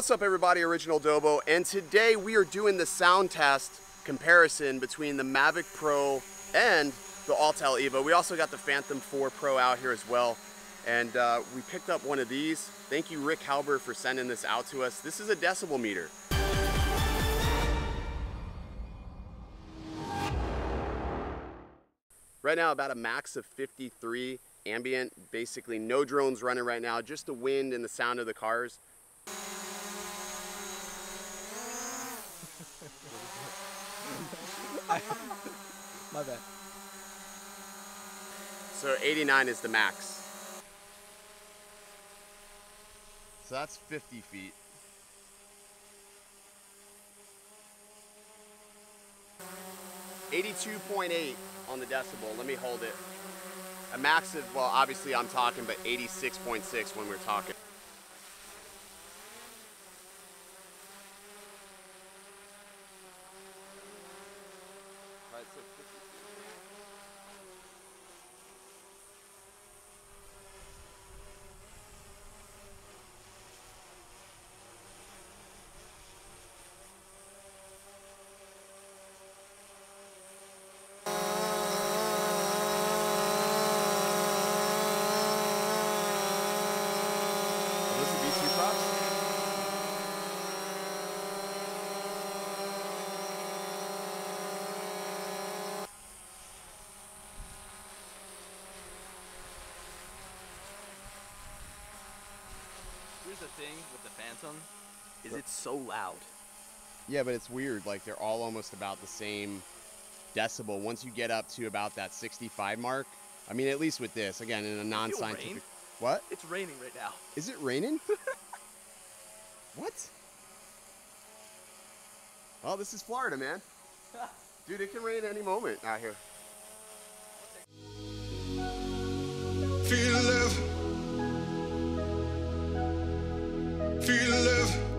What's up everybody, Original Dobo, and today we are doing the sound test comparison between the Mavic Pro and the Autel Evo. We also got the Phantom 4 Pro out here as well, and we picked up one of these. Thank you Rick Halber for sending this out to us. This is a decibel meter. Right now about a max of 53 ambient, basically no drones running right now, just the wind and the sound of the cars. My bad. So 89 is the max. So that's 50 feet. .8 on the decibel. Let me hold it. A max of, well, obviously I'm talking, but 86.6 when we're talking. Alright, so 50. Here's the thing with the Phantom, is it's so loud. Yeah, but it's weird, like they're all almost about the same decibel. Once you get up to about that 65 mark, I mean, at least with this, again, in a non-scientific... What? It's raining right now. Is it raining? What? Well, this is Florida, man. Dude, it can rain any moment out here. Feel love. Feel love.